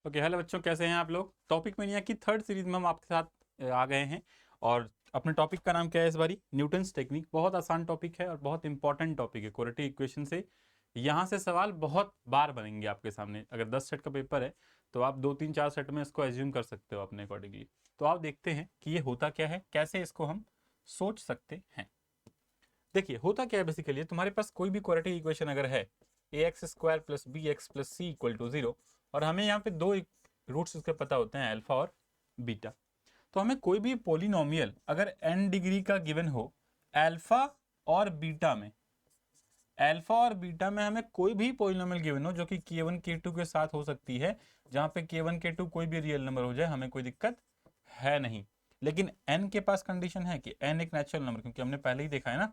Okay hello बच्चों, कैसे हैं आप लोग। टॉपिक में की थर्ड सीरीज में हम आपके साथ आ गए हैं और अपने टॉपिक का नाम क्या है इस बारी, न्यूटन्स टेक्निक। बहुत आसान टॉपिक है और बहुत इंपॉर्टेंट टॉपिक है। क्वाड्रेटिक इक्वेशन से यहाँ से सवाल बहुत बार बनेंगे आपके सामने। अगर 10 सेट का पेपर है तो आप 2 3 4 सेट में इसको एज्यूम कर सकते हो अपने अकॉर्डिंगली। तो आप देखते हैं कि ये होता क्या है, कैसे इसको हम सोच सकते हैं। देखिए होता क्या है, बेसिकली तुम्हारे पास कोई भी क्वाड्रेटिक इक्वेशन अगर है ax² + bx + c = 0 और हमें यहाँ पे दो रूट्स इसके पता होते हैं, अल्फा और बीटा। तो हमें कोई भी पोलिनोमियल अगर n डिग्री का गिवन हो अल्फा और बीटा में, अल्फा और बीटा में हमें कोई भी पोलिनोमियल गिवन हो जो कि k1 k2 के साथ हो सकती है, जहां पे k1 k2 कोई भी रियल नंबर हो जाए, हमें कोई दिक्कत है नहीं। लेकिन n के पास कंडीशन है कि n एक नेचुरल नंबर, क्योंकि हमने पहले ही देखा है ना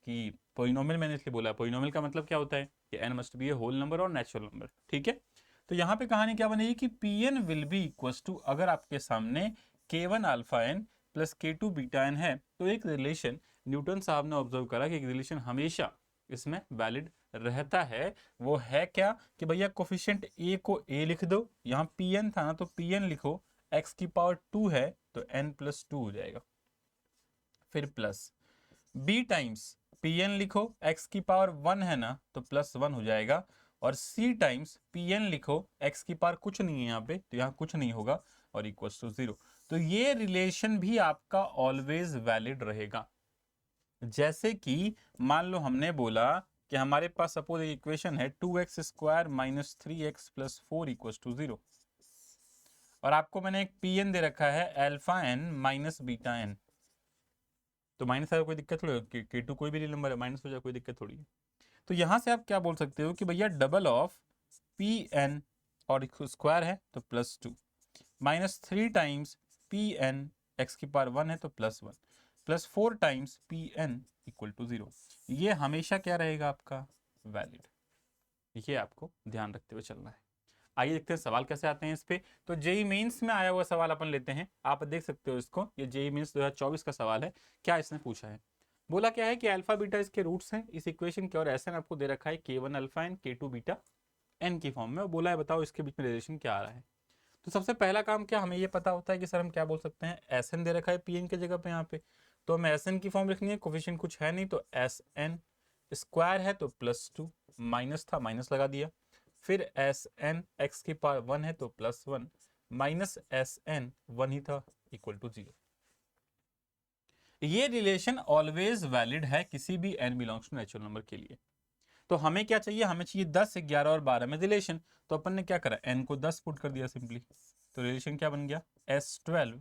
कि पोलिनोमियल, मैंने इसलिए बोला पोलिनोमियल का मतलब क्या होता है कि n must be a whole number और नेचुरल नंबर। ठीक है, तो यहाँ पे कहानी क्या बनेगी कि Pn will be equal to, अगर आपके सामने k1 alpha n plus k2 beta n है तो एक रिलेशन न्यूटन साहब ने ऑब्जर्व करा कि एक रिलेशन हमेशा इसमें वैलिड रहता है। वो है क्या कि भैया कोफिशिएंट a को a लिख दो, यहाँ Pn था ना तो Pn लिखो, x की पावर 2 है तो n+2 हो जाएगा, फिर प्लस b टाइम्स Pn लिखो, x की पावर 1 है ना तो +1 हो जाएगा, और c टाइम्स Pn लिखो, x की पावर कुछ नहीं है यहाँ पे तो यहाँ कुछ नहीं होगा और इक्वल्स टू 0। तो ये रिलेशन भी आपका ऑलवेज वैलिड रहेगा। जैसे कि मान लो हमने बोला कि हमारे पास सपोज एक इक्वेशन है 2x² - 3x + 4 = 0 और आपको मैंने एक Pn दे रखा है alpha n minus beta n। तो माइनस है, कोई दिक्कत थोड़ी, k2 कोई भी रियल नंबर है, माइनस हो जाए कोई दिक्कत थोड़ी है। तो यहां से आप क्या बोल सकते हो कि भैया डबल ऑफ Pn और स्क्वायर है तो +2 -3 टाइम्स Pn, x की पावर 1 है तो +1 प्लस 4 टाइम्स Pn = 0। ये हमेशा क्या रहेगा आपका वैलिड। ये आपको ध्यान रखते हुए चलना है। आइए देखते हैं सवाल कैसे आते हैं इस पे। तो जेई मेंस में आया हुआ सवाल अपन लेते हैं, आप देख सकते हो इसको, ये जेई मेंस 2024 का सवाल है। क्या इसने पूछा है, बोला क्या है कि अल्फा बीटा इसके रूट्स हैं इस इक्वेशन के, और ऐसा आपको दे रखा है k1 alpha n k2 beta n की फॉर्म में, और बोला है बताओ इसके बीच में रिलेशन क्या आ रहा है। तो सबसे पहला काम क्या, हमें ये पता होता है कि सर हम क्या बोल सकते हैं, एस एन दे रखा है पी एन की जगह पे यहाँ पे, तो हमें एस एन की फॉर्म लिखनी है, कोफिशिएंट कुछ है नहीं तो एस एन, स्क्वायर है तो +2, माइनस था माइनस लगा दिया, फिर एस एन एक्स की पावर 1 है तो +1 माइनस एस एन 1 ही था = 0। ये रिलेशन ऑलवेज वैलिड है किसी भी n belongs to natural number के लिए। तो हमें क्या चाहिए, हमें चाहिए 10, 11 और 12 में रिलेशन। तो अपन ने क्या करा, n को 10 पुट कर दिया सिंपली, तो रिलेशन क्या बन गया, S12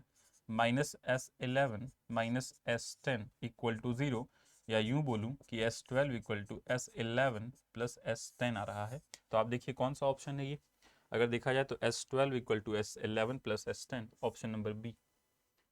minus S11 minus S10 = 0, या यूं बोलूं कि S12 = S11 + S10 आ रहा है। तो आप देखिए कौन सा ऑप्शन है ये, अगर देखा जाए तो S12 = S11 + S10, option number B.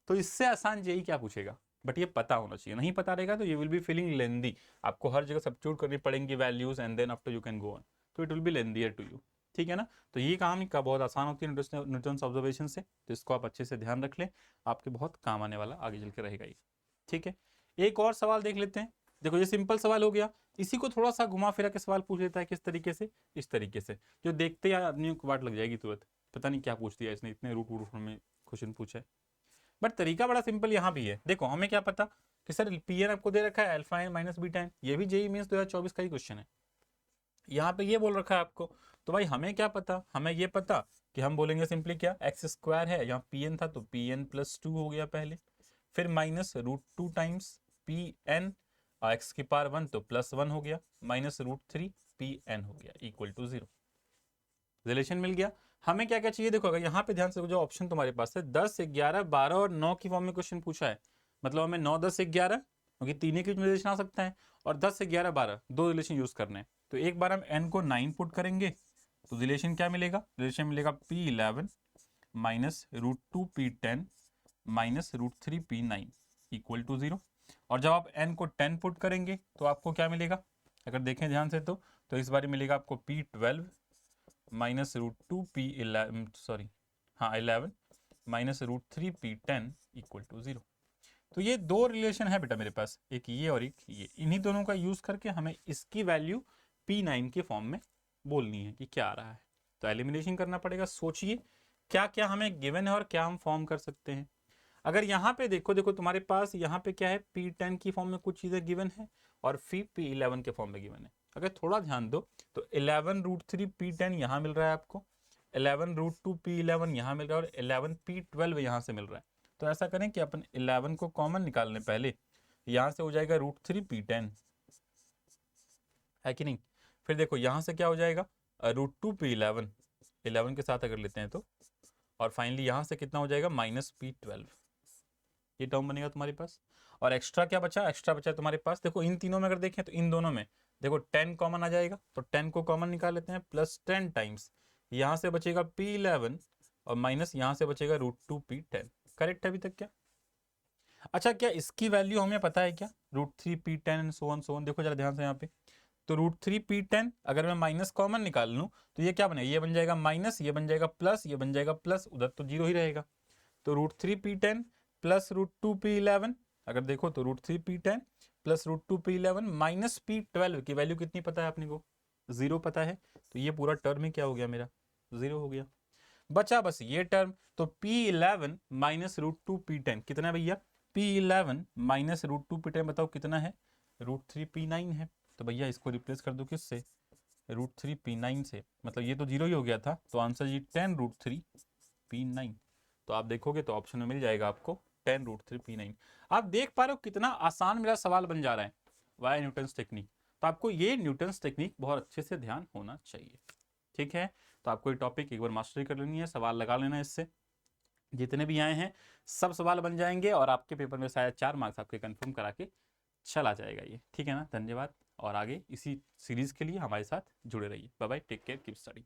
तो इससे आसान जेई क्या पूछेगा, बट ये पता होना चाहिए। नहीं पता रहेगा तो you will be feeling lengthy, आपको हर जगह सब्स्टिट्यूट करनी पड़ेंगी values and then after you can go on, तो it will be lengthier to you. ठीक है ना, तो ये काम का बहुत आसान होती है न्यूटन्स ऑब्जर्वेशन से, तो इसको आप अच्छे से ध्यान रख लें, आपके बहुत काम आने वाला आगे चल के रहेगा ये। ठीक है, एक और सवाल देख लेते हैं। देखो ये सिंपल सवाल हो गया, इसी को थोड़ा सा घुमा फिरा के सवाल पूछ लेता है, किस तरीके से, इस तरीके से, जो देखते ही आदमी को वाट लग जाएगी तुरंत, पता नहीं क्या पूछ दिया इसने, इतने रूट वूट में क्वेश्चन पूछा है। बट तरीका बड़ा सिंपल यहाँ भी है। देखो हमें क्या पता कि सर Pn आपको दे रखा है alpha n minus beta n, ये भी जेई मेंस 2024 का ही क्वेश्चन है, यहाँ पे ये बोल रखा है आपको। तो भाई हमें क्या पता, हमें ये पता कि हम बोलेंगे सिंपली क्या, x² है, यहाँ Pn था तो Pn+2 हो गया पहले, फिर -√2 टाइम्स Pn और x की पावर 1 तो +1 हो गया, -√3 Pn हो गया = 0। रिलेशन मिल गया। हमें क्या क्या चाहिए, देखो अगर यहाँ पे ध्यान से जो ऑप्शन तुम्हारे पास है 10, 11, 12 और 9 की फॉर्म में क्वेश्चन पूछा है, मतलब हमें 9, 10, 11, क्योंकि तीन के रिलेशन आ सकता है, और 10, 11, 12 दो रिलेशन यूज करने हैं। तो एक बार हम n को 9 पुट करेंगे तो रिलेशन क्या मिलेगा, रिलेशन मिलेगा P11 -√2 P10 -√3 P9 = 0। और जब आप n को 10 पुट करेंगे तो आपको क्या मिलेगा, अगर देखें ध्यान से तो इस बार मिलेगा आपको P12 -√2 P11, सॉरी हाँ 11 -√3 P10 = 0। तो ये दो रिलेशन है बेटा मेरे पास, एक ये और एक ये, इन्हीं दोनों का यूज करके हमें इसकी वैल्यू P9 के फॉर्म में बोलनी है कि क्या आ रहा है। तो एलिमिनेशन करना पड़ेगा। सोचिए क्या क्या हमें गिवन है और क्या हम फॉर्म कर सकते हैं। अगर यहाँ पे देखो तुम्हारे पास यहाँ पे क्या है, P10 की फॉर्म में कुछ चीज़ें गिवन है और फिर P11 के फॉर्म में गिवन है। अगर थोड़ा ध्यान दो तो 11√3 P10 यहाँ मिल रहा है आपको, 11√2 P11 यहाँ मिल रहा है और 11 P12 यहाँ से मिल रहा है। तो ऐसा करें कि अपन 11 को कॉमन निकाल लें पहले, यहाँ से हो जाएगा √3 P10, है कि नहीं। फिर देखो यहाँ से क्या हो जाएगा, √2 P11, 11 के साथ अगर लेते हैं तो, और फाइनली यहाँ से कितना हो जाएगा -P12, ये टर्म बनेगा तुम्हारे पास। और एक्स्ट्रा क्या बचा, एक्स्ट्रा बचा तुम्हारे पास, देखो इन तीनों में अगर देखें तो इन दोनों में देखो 10 कॉमन आ जाएगा, तो 10 को कॉमन निकाल लेते हैं, +10 टाइम्स यहाँ से बचेगा P11 और माइनस यहाँ से बचेगा √2 P10। करेक्ट है अभी तक क्या? अच्छा, क्या इसकी वैल्यू हमें पता है क्या, √3 P10 सो ऑन। देखो जरा ध्यान से यहाँ पे, तो √3 P10 अगर मैं माइनस कॉमन निकाल लूँ तो ये क्या बनेगा, ये बन जाएगा माइनस, ये बन जाएगा प्लस, ये बन जाएगा प्लस, उधर तो जीरो ही रहेगा। तो √3 P10 प्लस √2 P11, अगर देखो तो √3 P10 plus √2 P11 minus P12 की वैल्यू कितनी पता है अपने को, 0 पता है। तो ये पूरा टर्म ही क्या हो गया मेरा, 0 हो गया। बचा बस ये टर्म, तो P11 माइनस √2 P10 कितना है भैया, P11 माइनस √2 P10 बताओ कितना है, √3 P9 है। तो भैया इसको रिप्लेस कर दो किससे, √3 P9 से, मतलब ये तो 0 ही हो गया था, तो आंसर जी 10√3 P9। तो आप देखोगे तो ऑप्शन में मिल जाएगा आपको 10√3 P9। आप देख पा रहे हो कितना आसान मेरा सवाल बन जा रहा है, वाई न्यूटन्स टेक्निक। तो आपको ये न्यूटन्स टेक्निक बहुत अच्छे से ध्यान होना चाहिए, ठीक है। तो आपको ये टॉपिक एक बार मास्टरी कर लेनी है, सवाल लगा लेना, इससे जितने भी आए हैं सब सवाल बन जाएंगे और आपके पेपर में शायद 4 मार्क्स आपके कंफर्म करा के चला जाएगा ये, ठीक है ना। धन्यवाद, और आगे इसी सीरीज के लिए हमारे साथ जुड़े रहिए। Bye bye, take care, keep study.